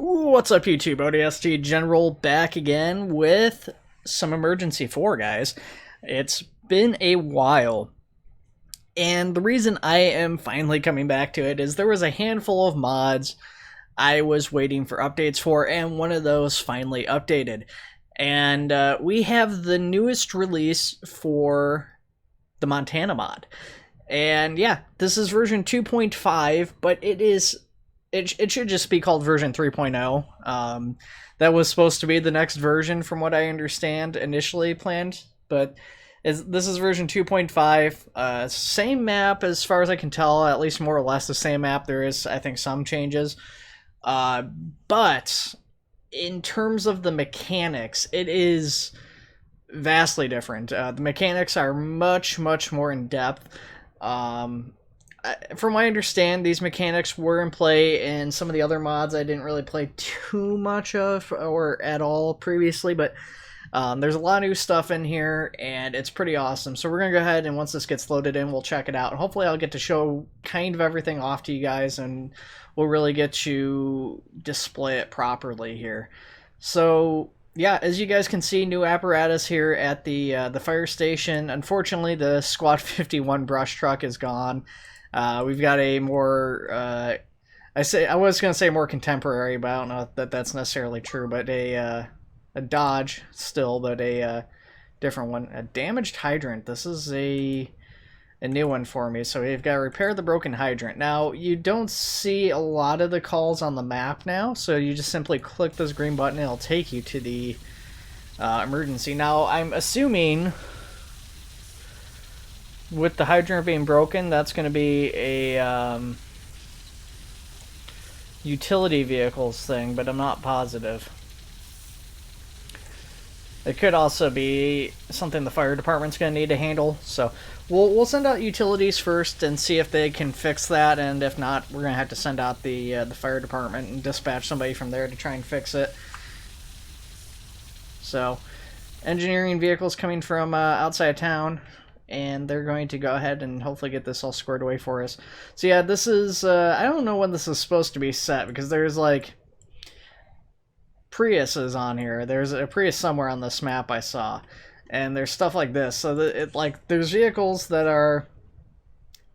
What's up, YouTube? ODST General back again with some Emergency 4, guys. It's been a while, and the reason I am finally coming back to it is there was a handful of mods I was waiting for updates for, and one of those finally updated. And we have the newest release for the Montana mod. And yeah, this is version 2.5, but it should just be called version 3.0. That was supposed to be the next version from what I understand initially planned, but this is version 2.5. Same map as far as I can tell, at least more or less the same map. There is, I think, some changes. But in terms of the mechanics, it is vastly different. The mechanics are much more in depth. From what I understand, these mechanics were in play in some of the other mods I didn't really play too much of or at all previously, but there's a lot of new stuff in here, and it's pretty awesome. So we're going to go ahead, and once this gets loaded in, we'll check it out. And hopefully I'll get to show kind of everything off to you guys, and we'll really get to display it properly here. So yeah, as you guys can see, new apparatus here at the fire station. Unfortunately, the Squad 51 brush truck is gone. We've got a more, I was going to say more contemporary, but I don't know that that's necessarily true, but a Dodge still, but a different one. A damaged hydrant. This is a new one for me, so we've got to repair the broken hydrant. Now, you don't see a lot of the calls on the map now, so you just simply click this green button and it'll take you to the emergency. Now, I'm assuming with the hydrant being broken, that's going to be a utility vehicles thing, but I'm not positive. It could also be something the fire department's going to need to handle, so we'll send out utilities first and see if they can fix that, and if not, we're going to have to send out the fire department and dispatch somebody from there to try and fix it. So, engineering vehicles coming from outside of town, and they're going to go ahead and hopefully get this all squared away for us. So yeah, this is, I don't know when this is supposed to be set, because there's like Priuses on here. There's a Prius somewhere on this map I saw, and there's stuff like this. So that there's vehicles that are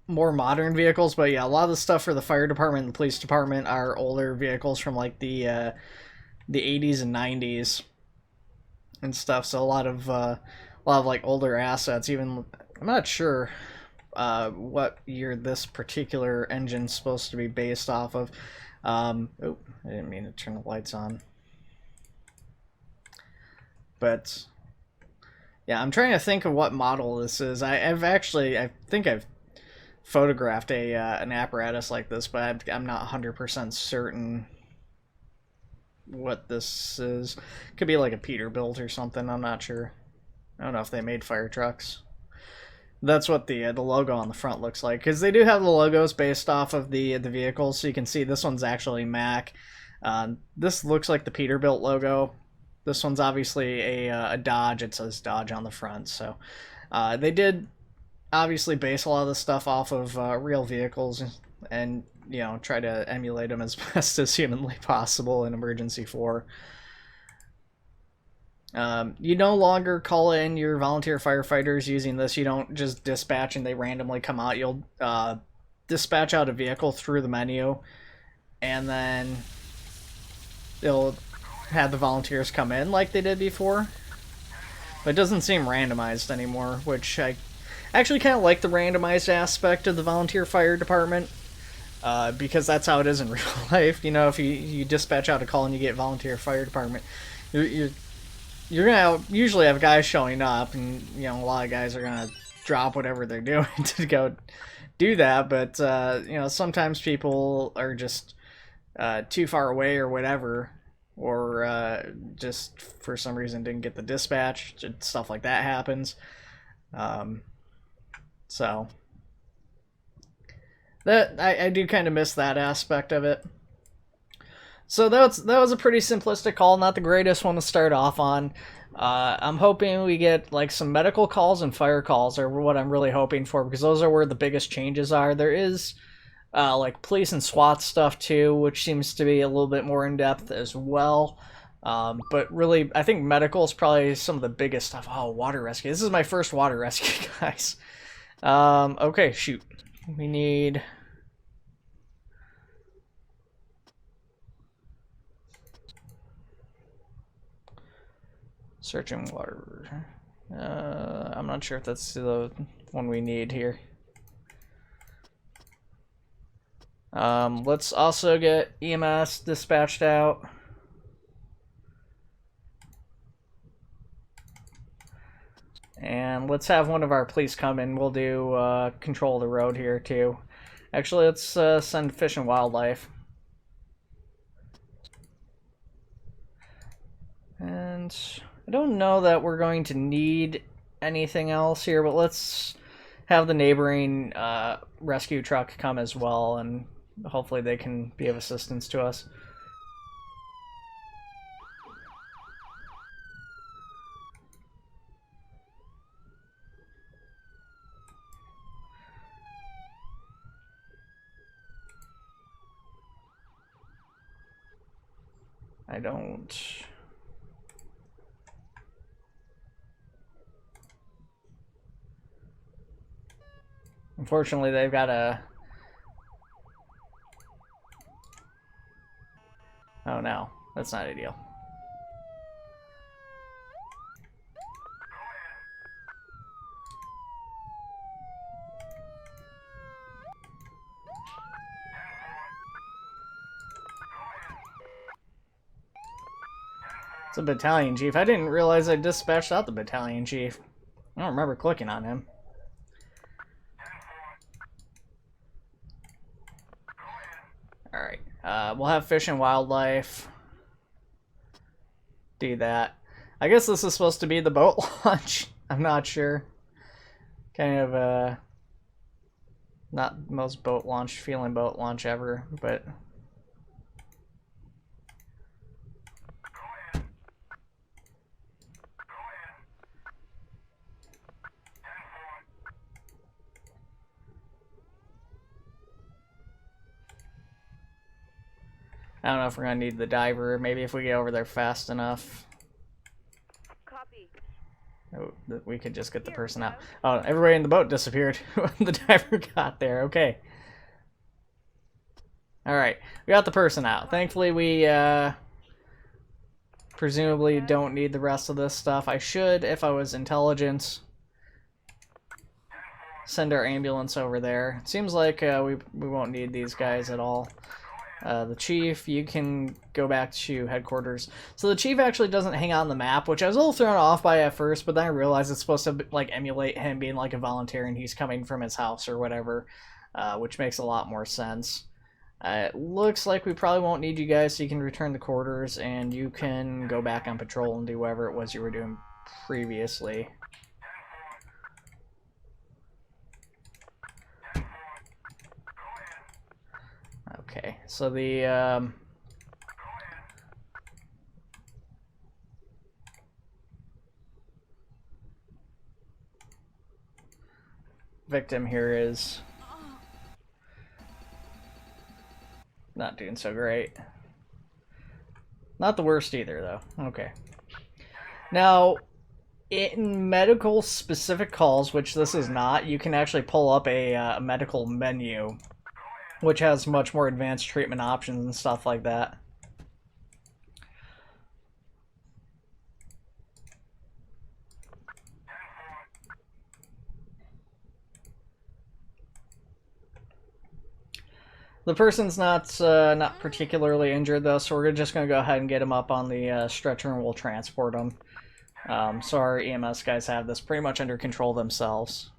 more modern vehicles, but yeah, a lot of the stuff for the fire department and the police department are older vehicles from like the 80s and 90s and stuff. So a lot of like older assets. Even I'm not sure what year this particular engine's supposed to be based off of. Oh, I didn't mean to turn the lights on. But yeah, I'm trying to think of what model this is. I think I've photographed an apparatus like this, but I'm not 100% certain what this is. Could be like a Peterbilt or something. I'm not sure. I don't know if they made fire trucks. That's what the logo on the front looks like, because they do have the logos based off of the vehicles. So you can see this one's actually Mack. This looks like the Peterbilt logo. This one's obviously a Dodge. It says Dodge on the front. So they did obviously base a lot of the stuff off of real vehicles, and you know, try to emulate them as best as humanly possible in Emergency 4. You no longer call in your volunteer firefighters using this. You don't just dispatch and they randomly come out. You'll dispatch out a vehicle through the menu, and then they'll have the volunteers come in like they did before. But it doesn't seem randomized anymore, which I actually kind of like the randomized aspect of the volunteer fire department, because that's how it is in real life. You know, if you dispatch out a call and you get volunteer fire department, you're gonna usually have guys showing up, and you know, a lot of guys are gonna drop whatever they're doing to go do that. But you know, sometimes people are just too far away or whatever, or just for some reason didn't get the dispatch. Stuff like that happens. So that I do kind of miss that aspect of it. So that was a pretty simplistic call, not the greatest one to start off on. I'm hoping we get like some medical calls and fire calls are what I'm really hoping for, because those are where the biggest changes are. There is like police and SWAT stuff too, which seems to be a little bit more in depth as well. But really, I think medical is probably some of the biggest stuff. Oh, water rescue. This is my first water rescue, guys. Okay, shoot. We need... Searching water. I'm not sure if that's the one we need here. Let's also get EMS dispatched out. And let's have one of our police come in. We'll do control of the road here too. Actually, let's send Fish and Wildlife. And I don't know that we're going to need anything else here, but let's have the neighboring rescue truck come as well, and hopefully they can be of assistance to us. I don't... Unfortunately, they've got a... Oh no, that's not ideal. It's a battalion chief. I didn't realize I dispatched out the battalion chief. I don't remember clicking on him. Alright, we'll have Fish and Wildlife do that. I guess this is supposed to be the boat launch. I'm not sure. Kind of, not the most boat launch feeling boat launch ever, but... I don't know if we're going to need the diver. Maybe if we get over there fast enough. Copy. Oh, we could just get the person out. Oh, everybody in the boat disappeared when the diver got there. Okay. Alright, we got the person out. Thankfully, we presumably don't need the rest of this stuff. I should, if I was intelligence, send our ambulance over there. It seems like we won't need these guys at all. The chief, you can go back to headquarters. So the chief actually doesn't hang on the map, which I was a little thrown off by at first, but then I realized it's supposed to like emulate him being like a volunteer and he's coming from his house or whatever, which makes a lot more sense. It looks like we probably won't need you guys, so you can return to quarters and you can go back on patrol and do whatever it was you were doing previously. Okay, so the victim here is not doing so great. Not the worst either, though. Okay. Now, in medical specific calls, which this is not, you can actually pull up a medical menu, which has much more advanced treatment options and stuff like that. The person's not particularly injured though, so we're just going to go ahead and get him up on the stretcher and we'll transport him. So our EMS guys have this pretty much under control themselves.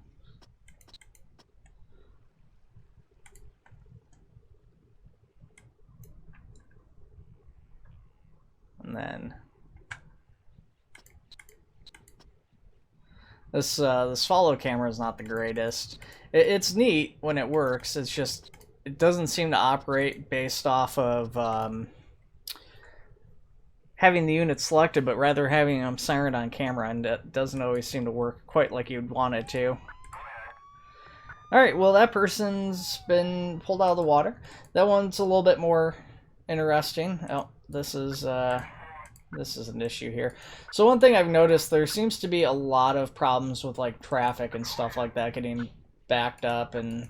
And then this follow camera is not the greatest. It's neat when it works. It's just it doesn't seem to operate based off of having the unit selected, but rather having them sirened on camera, and it doesn't always seem to work quite like you'd want it to. Alright, well that person's been pulled out of the water. That one's a little bit more interesting. Oh, this is an issue here. So one thing I've noticed, there seems to be a lot of problems with like traffic and stuff like that getting backed up, and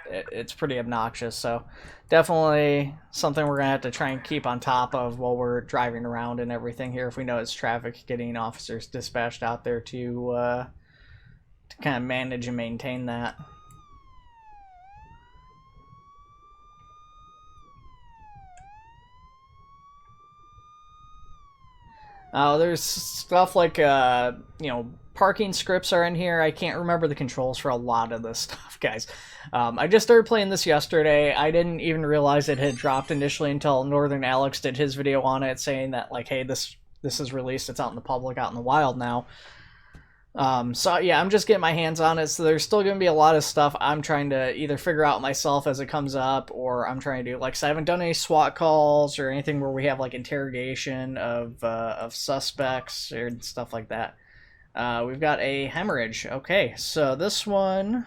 it's pretty obnoxious. So definitely something we're gonna have to try and keep on top of while we're driving around and everything here. If we notice traffic, getting officers dispatched out there to kind of manage and maintain that. There's stuff like, parking scripts are in here. I can't remember the controls for a lot of this stuff, guys. I just started playing this yesterday. I didn't even realize it had dropped initially until Northern Alex did his video on it, saying that, like, hey, this is released. It's out in the public, out in the wild now. So yeah, I'm just getting my hands on it, so there's still going to be a lot of stuff I'm trying to either figure out myself as it comes up, or I'm trying to do, like, so I haven't done any SWAT calls or anything where we have, like, interrogation of suspects or stuff like that. We've got a hemorrhage. Okay, so this one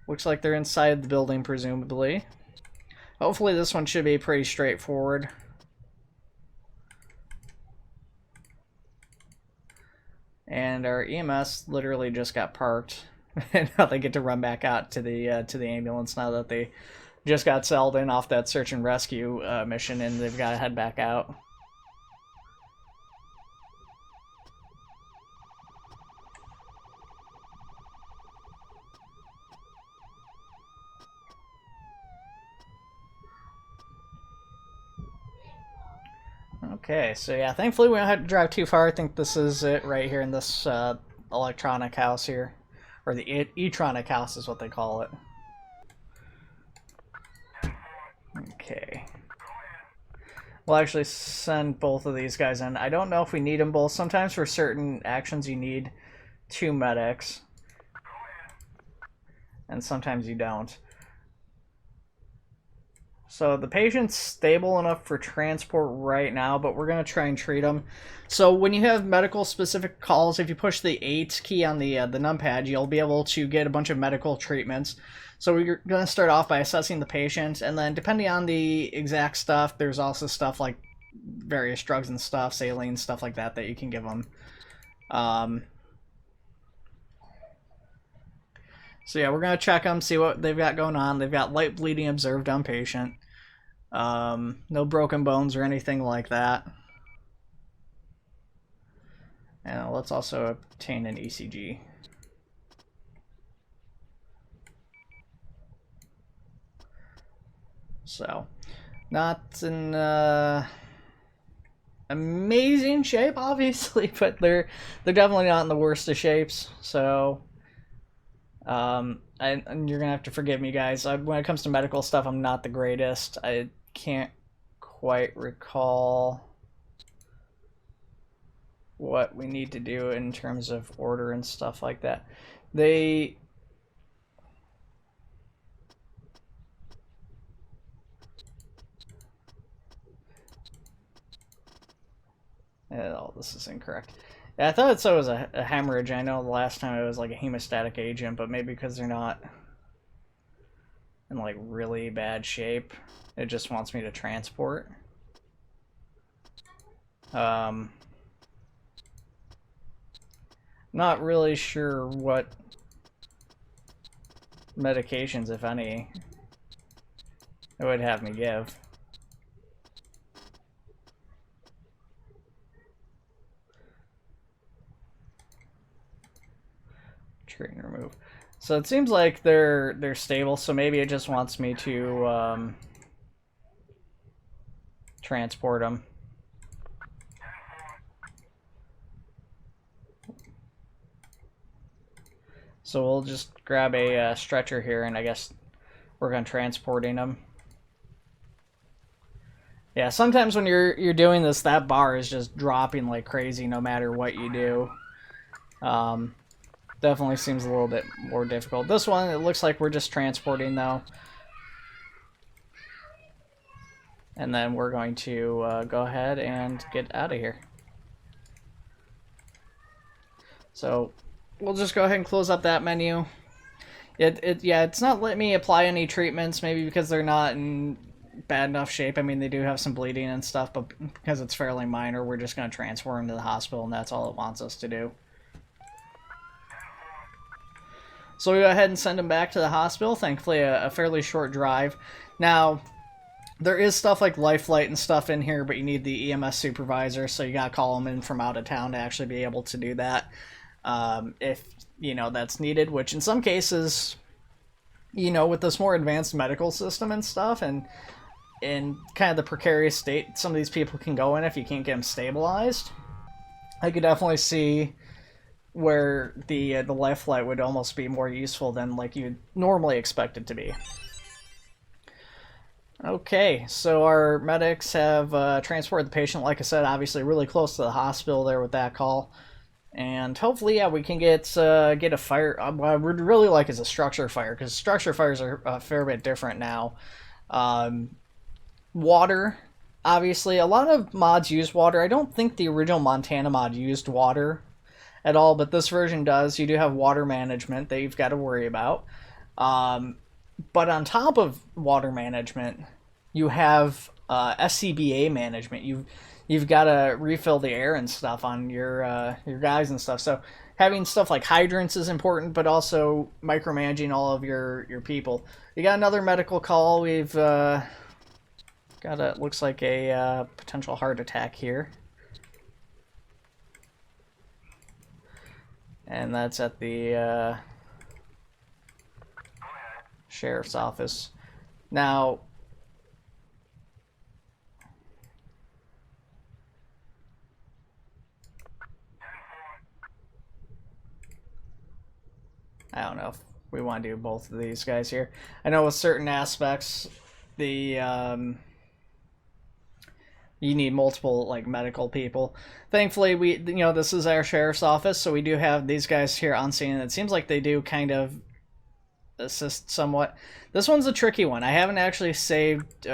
looks like they're inside the building, presumably. Hopefully this one should be pretty straightforward. And our EMS literally just got parked, and now they get to run back out to the ambulance now that they just got sailed in off that search and rescue mission, and they've got to head back out. Okay, so yeah, thankfully we don't have to drive too far. I think this is it right here in this electronic house here. Or the e-tronic house is what they call it. Okay. We'll actually send both of these guys in. I don't know if we need them both. Sometimes for certain actions you need 2 medics. And sometimes you don't. So the patient's stable enough for transport right now, but we're going to try and treat him. So when you have medical specific calls, if you push the 8 key on the numpad, you'll be able to get a bunch of medical treatments. So we're going to start off by assessing the patient, and then depending on the exact stuff, there's also stuff like various drugs and stuff, saline, stuff like that you can give them. So yeah, we're going to check them, see what they've got going on. They've got light bleeding observed on patient. No broken bones or anything like that. And let's also obtain an ECG. So, not in amazing shape, obviously, but they're definitely not in the worst of shapes. So, and you're gonna have to forgive me, guys. When it comes to medical stuff, I'm not the greatest. I can't quite recall what we need to do in terms of order and stuff like that. Oh, this is incorrect. Yeah, I thought it said it was a hemorrhage. I know the last time it was like a hemostatic agent, but maybe because they're not in like really bad shape, it just wants me to transport. Not really sure what medications, if any, it would have me give. Treat and remove. So it seems like they're stable, so maybe it just wants me to transport them. So we'll just grab a stretcher here, and I guess work on transporting them. Yeah, sometimes when you're doing this, that bar is just dropping like crazy no matter what you do. Definitely seems a little bit more difficult. This one, it looks like we're just transporting though. And then we're going to go ahead and get out of here. So we'll just go ahead and close up that menu. Yeah, it's not letting me apply any treatments, maybe because they're not in bad enough shape. I mean, they do have some bleeding and stuff, but because it's fairly minor, we're just going to transfer them to the hospital, and that's all it wants us to do. So we go ahead and send him back to the hospital. Thankfully, a fairly short drive. Now, there is stuff like life flight and stuff in here, but you need the EMS supervisor, so you got to call them in from out of town to actually be able to do that. If, you know, that's needed, which in some cases, you know, with this more advanced medical system and stuff, and in kind of the precarious state some of these people can go in if you can't get them stabilized, I could definitely see where the life flight would almost be more useful than like you'd normally expect it to be. Okay, so our medics have transported the patient, like I said, obviously really close to the hospital there with that call. And hopefully, yeah, we can get a fire. What I would really like is a structure fire, because structure fires are a fair bit different now. Water, obviously, a lot of mods use water. I don't think the original Montana mod used water at all, but this version does. You do have water management that you've got to worry about. But on top of water management, you have SCBA management. You've got to refill the air and stuff on your guys and stuff. So having stuff like hydrants is important, but also micromanaging all of your people. You got another medical call. We've got looks like a potential heart attack here. And that's at the sheriff's office. Now, I don't know if we want to do both of these guys here. I know with certain aspects, the you need multiple like medical people. Thankfully, this is our sheriff's office, so we do have these guys here on scene. And it seems like they do kind of assist somewhat. This one's a tricky one. I haven't actually saved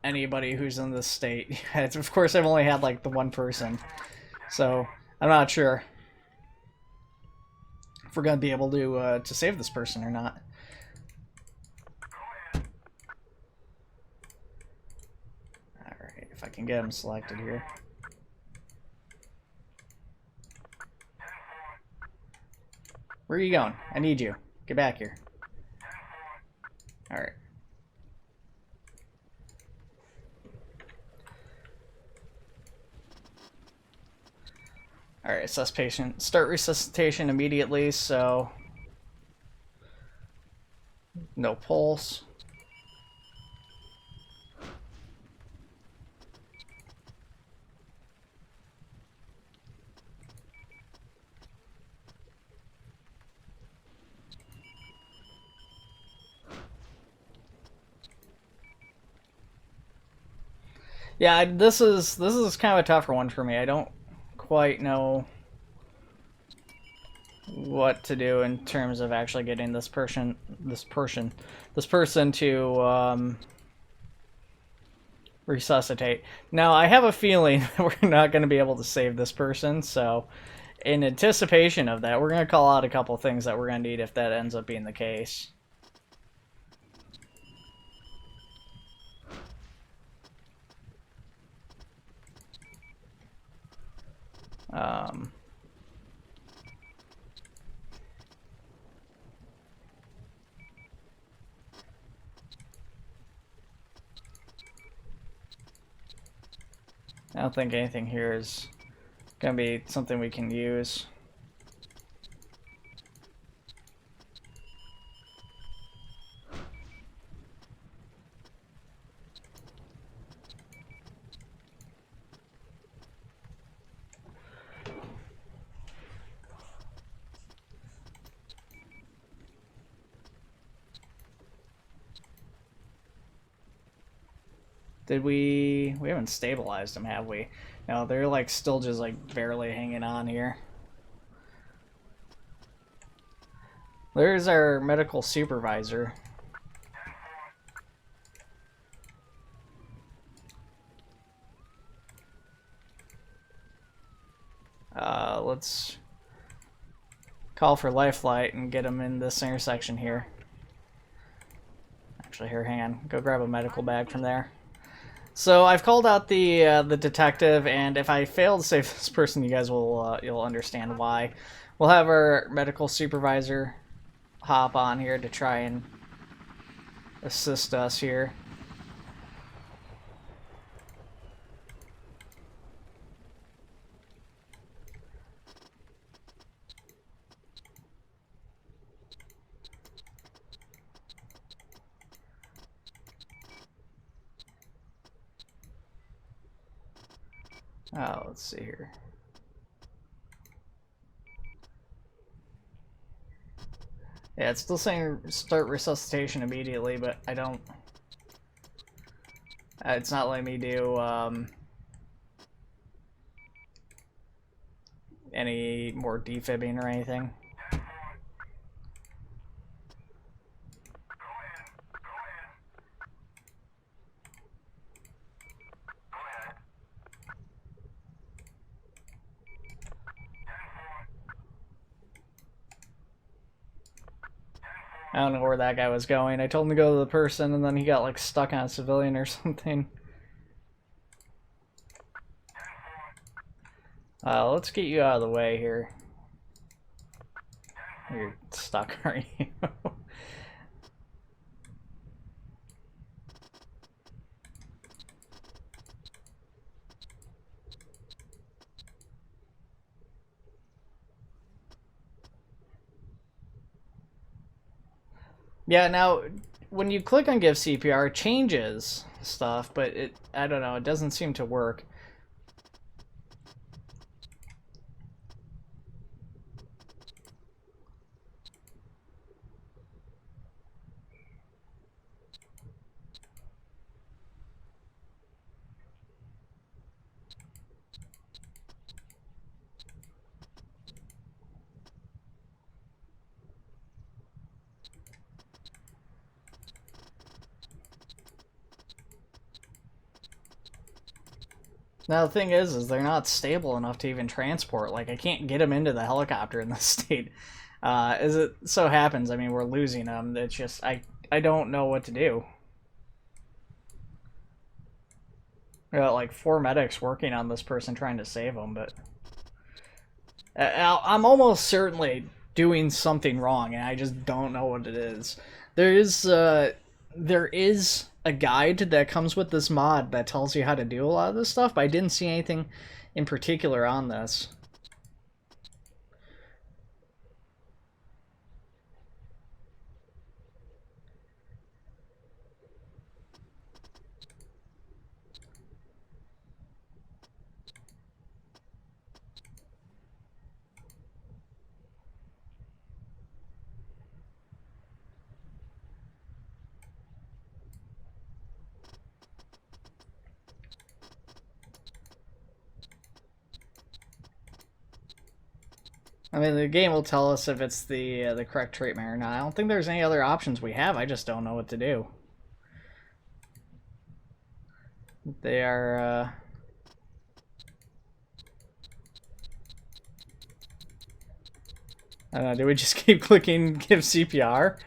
anybody who's in this state. Of course, I've only had like the one person, so I'm not sure if we're gonna be able to save this person or not. Alright, if I can get him selected here. Where are you going? I need you. Get back here. Alright. Alright, assess patient. Start resuscitation immediately, so no pulse. Yeah, this is kind of a tougher one for me. I don't quite know what to do in terms of actually getting this person to resuscitate. Now, I have a feeling we're not going to be able to save this person, so in anticipation of that, we're going to call out a couple things that we're going to need if that ends up being the case. I don't think anything here is going to be something we can use. Did we haven't stabilized them, have we? No, they're like still just like barely hanging on here. There's our medical supervisor. Let's call for lifeline and get him in this intersection here. Actually, here, hang on. Go grab a medical bag from there. So I've called out the detective, and if I fail to save this person, you guys will you'll understand why. We'll have our medical supervisor hop on here to try and assist us here. Oh, let's see here. Yeah, it's still saying start resuscitation immediately, but I don't... it's not letting me do any more defibbing or anything. I don't know where that guy was going. I told him to go to the person, and then he got like stuck on a civilian or something. Let's get you out of the way here. You're stuck, aren't you? Yeah, now, when you click on Give CPR, it changes stuff, but I don't know, it doesn't seem to work. Now the thing is they're not stable enough to even transport. Like, I can't get them into the helicopter in this state. As it so happens, I mean, we're losing them. It's just, I don't know what to do. We got like 4 medics working on this person trying to save them, but... I'm almost certainly doing something wrong, and I just don't know what it is. There is a guide that comes with this mod that tells you how to do a lot of this stuff, but I didn't see anything in particular on this. I mean, the game will tell us if it's the correct treatment or not. I don't think there's any other options we have. I just don't know what to do. They are... I don't know, do we just keep clicking Give CPR?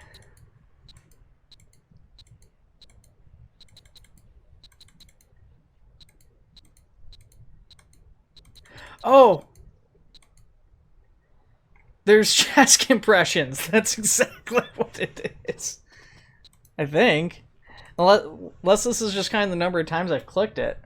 Oh! There's chest compressions. That's exactly what it is. I think. Unless this is just kind of the number of times I've clicked it.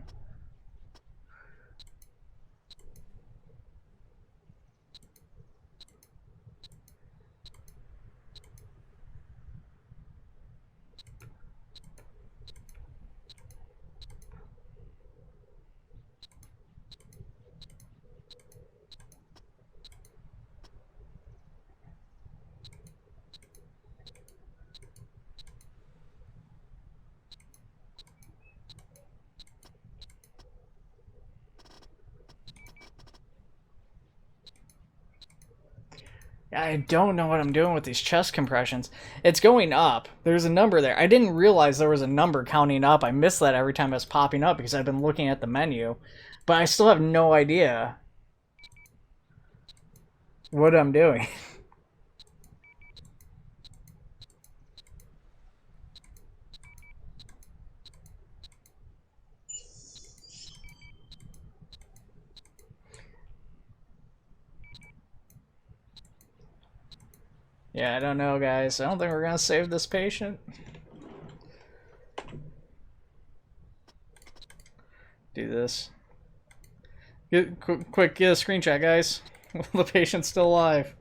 I don't know what I'm doing with these chest compressions. It's going up. There's a number there. I didn't realize there was a number counting up. I missed that every time it's popping up because I've been looking at the menu. But I still have no idea what I'm doing. Yeah, I don't know, guys. I don't think we're gonna save this patient. Do this. Quick, get a screenshot, guys. The patient's still alive.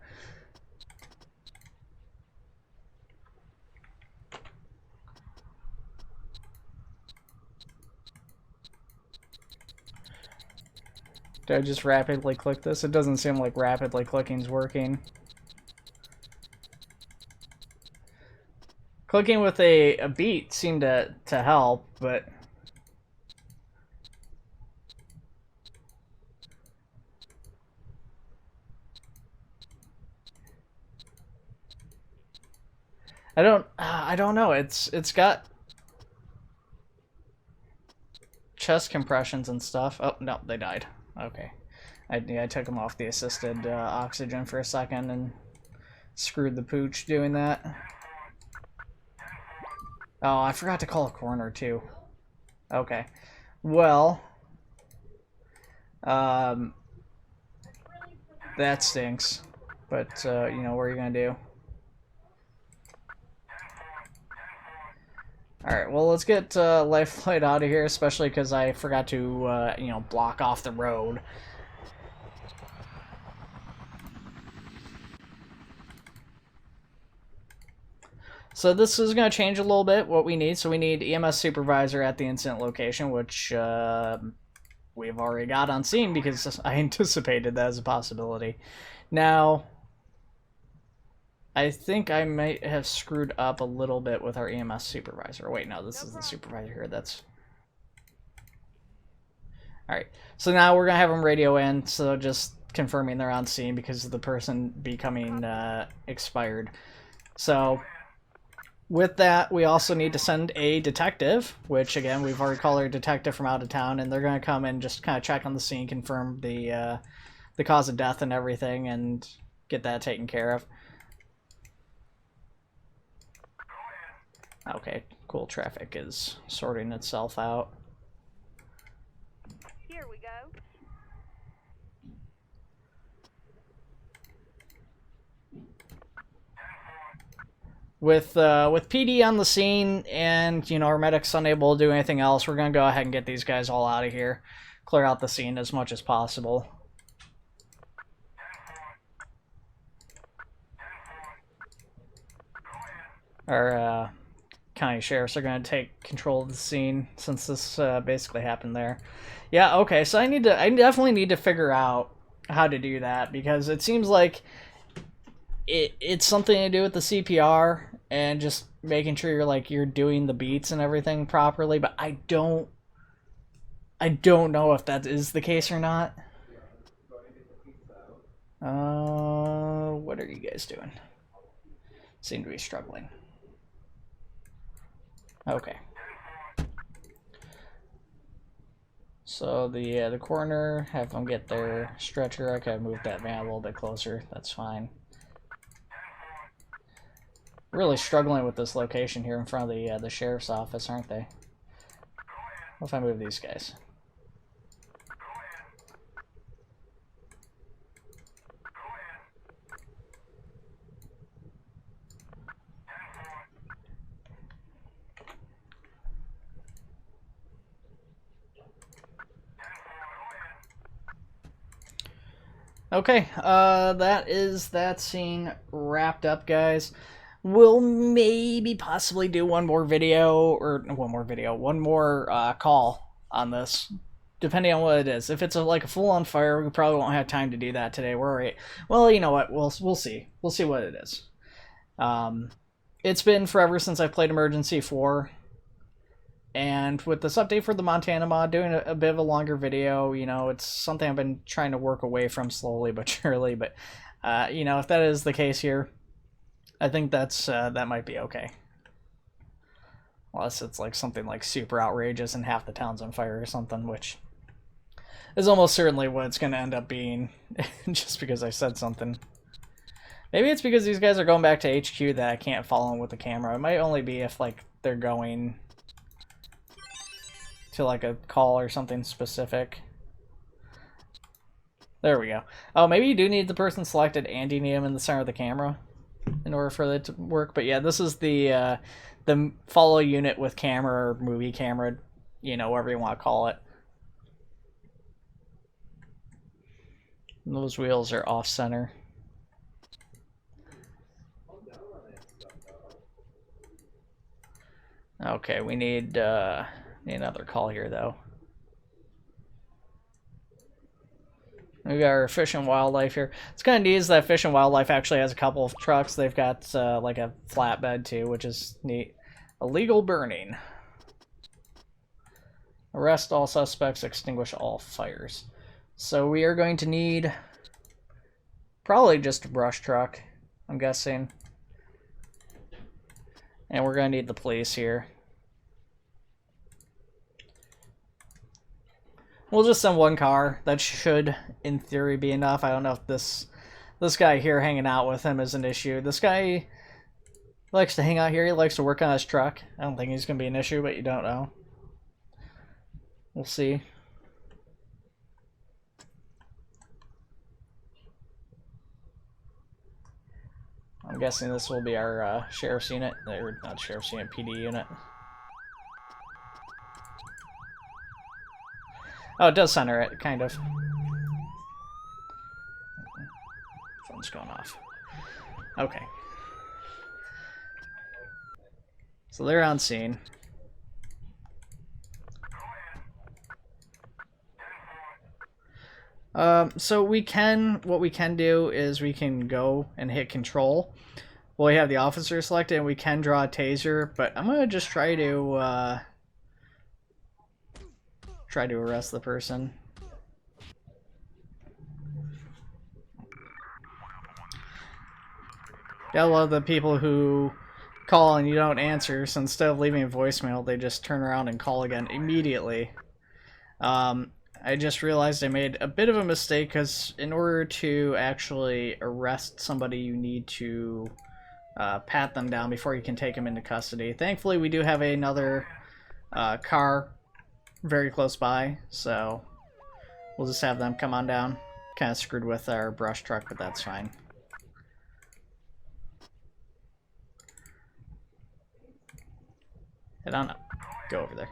Did I just rapidly click this? It doesn't seem like rapidly clicking's working. Clicking with a beat seemed to help, but... I don't know. It's got chest compressions and stuff. Oh, no, they died. Okay. I took them off the assisted oxygen for a second and screwed the pooch doing that. Oh, I forgot to call a coroner too. Okay. Well, that stinks. But, you know, what are you gonna do? Alright, well, let's get Life Flight out of here, especially because I forgot to, you know, block off the road. So this is going to change a little bit what we need. So we need EMS supervisor at the incident location, which we've already got on scene because I anticipated that as a possibility. Now, I think I might have screwed up a little bit with our EMS supervisor. Wait, no, this is the supervisor here. That's... Alright, so now we're going to have them radio in, so just confirming they're on scene because of the person becoming expired. So... with that, we also need to send a detective, which, again, we've already called our detective from out of town, and they're going to come and just kind of check on the scene, confirm the cause of death and everything, and get that taken care of. Okay, cool. Traffic is sorting itself out. Here we go. With PD on the scene and, you know, our medics unable to do anything else, we're going to go ahead and get these guys all out of here. Clear out the scene as much as possible. Our county sheriffs are going to take control of the scene since this basically happened there. Yeah, okay, so I definitely need to figure out how to do that because it seems like it's something to do with the CPR and just making sure you're doing the beats and everything properly, but I don't know if that is the case or not. What are you guys doing? Seem to be struggling. Okay. So the coroner, have them get their stretcher. I could move that van a little bit closer. That's fine. Really struggling with this location here in front of the sheriff's office, aren't they? What if I move these guys? Okay, that is that scene wrapped up, guys. We'll maybe possibly do one more call on this, depending on what it is. If it's like a full-on fire, we probably won't have time to do that today. We're alright. Well, you know what? We'll see. We'll see what it is. It's been forever since I've played Emergency 4. And with this update for the Montana mod, doing a bit of a longer video, you know, it's something I've been trying to work away from slowly but surely. But, you know, if that is the case here, I think that might be okay. Unless it's like something like super outrageous and half the town's on fire or something, which is almost certainly what it's going to end up being, just because I said something. Maybe it's because these guys are going back to HQ that I can't follow them with the camera. It might only be if, like, they're going to like a call or something specific. There we go. Oh, maybe you do need the person selected and you need them in the center of the camera. in order for it to work. But yeah, this is the follow unit with camera or movie camera, you know, whatever you want to call it. And those wheels are off center. Okay, we need another call here though. We got our Fish and Wildlife here. It's kind of neat is that Fish and Wildlife actually has a couple of trucks. They've got like a flatbed too, which is neat. Illegal burning. Arrest all suspects, extinguish all fires. So we are going to need probably just a brush truck, I'm guessing. And we're going to need the police here. We'll just send one car. That should, in theory, be enough. I don't know if this guy here hanging out with him is an issue. This guy likes to hang out here. He likes to work on his truck. I don't think he's going to be an issue, but you don't know. We'll see. I'm guessing this will be our sheriff's unit. Or not sheriff's unit, PD unit. Oh, it does center it, kind of. Phone's going off. Okay. So they're on scene. So what we can do is we can go and hit control. Well, we have the officer selected and we can draw a taser, but I'm going to just try to arrest the person. Gotta love the people who call and you don't answer, so instead of leaving a voicemail, they just turn around and call again immediately. I just realized I made a bit of a mistake because in order to actually arrest somebody, you need to pat them down before you can take them into custody. Thankfully, we do have another car very close by, so we'll just have them come on down. Kind of screwed with our brush truck, but that's fine. Head on up. Go over there.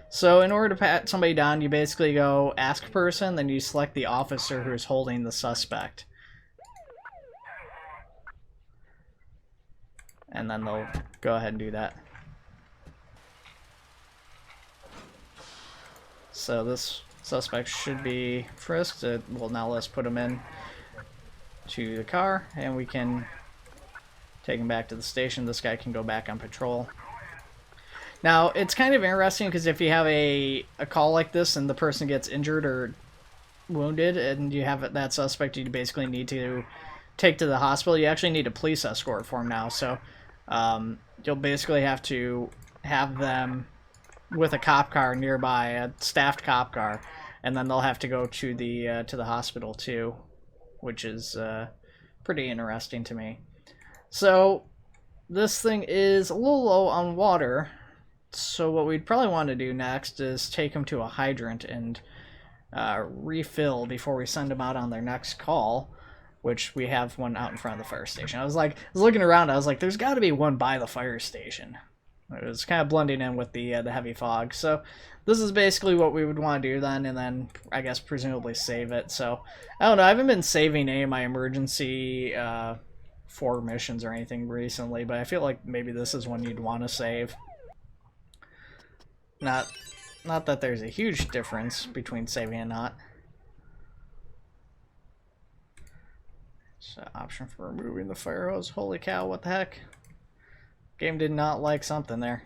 So in order to pat somebody down, you basically go ask person, then you select the officer who's holding the suspect. And then they'll go ahead and do that. So this suspect should be frisked. Well, now let's put him in to the car, and we can take him back to the station. This guy can go back on patrol. Now, it's kind of interesting because if you have a call like this and the person gets injured or wounded and you have that suspect you basically need to take to the hospital, you actually need a police escort for him now. So you'll basically have to have them with a cop car nearby, a staffed cop car, and then they'll have to go to the hospital too, which is pretty interesting to me. So this thing is a little low on water. So what we'd probably want to do next is take them to a hydrant and refill before we send them out on their next call, which we have one out in front of the fire station. I was looking around, I was like, there's got to be one by the fire station. It was kind of blending in with the heavy fog. So this is basically what we would want to do then, and then I guess presumably save it. So I don't know, I haven't been saving any of my emergency for missions or anything recently, but I feel like maybe this is one you'd want to save. Not that there's a huge difference between saving and not. So option for removing the fire hose. Holy cow, what the heck? Game did not like something there.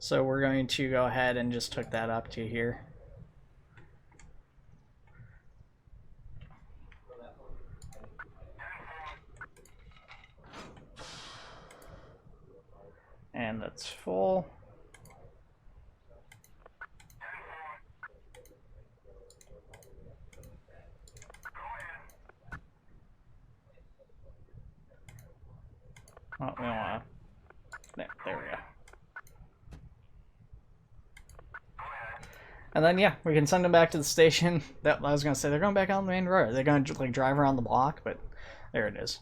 So we're going to go ahead and just hook that up to here. And that's full. Oh, we don't want to. There we go. And then, yeah, we can send them back to the station. That I was going to say, they're going back on the main road. They're going to, like, drive around the block, but there it is.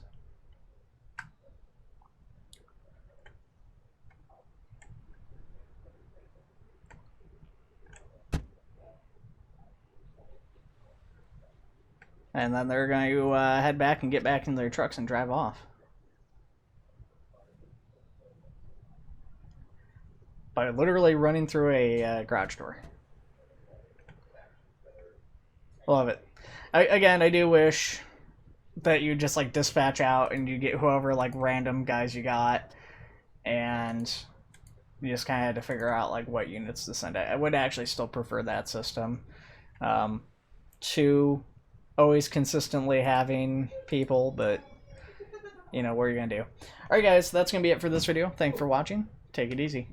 And then they're going to head back and get back in their trucks and drive off. By literally running through a garage door. Love it. Again, I do wish that you just like dispatch out and you get whoever like random guys you got, and you just kind of had to figure out like what units to send out. I would actually still prefer that system to always consistently having people, but you know, what are you gonna do? Alright guys, that's gonna be it for this video. Thanks for watching. Take it easy.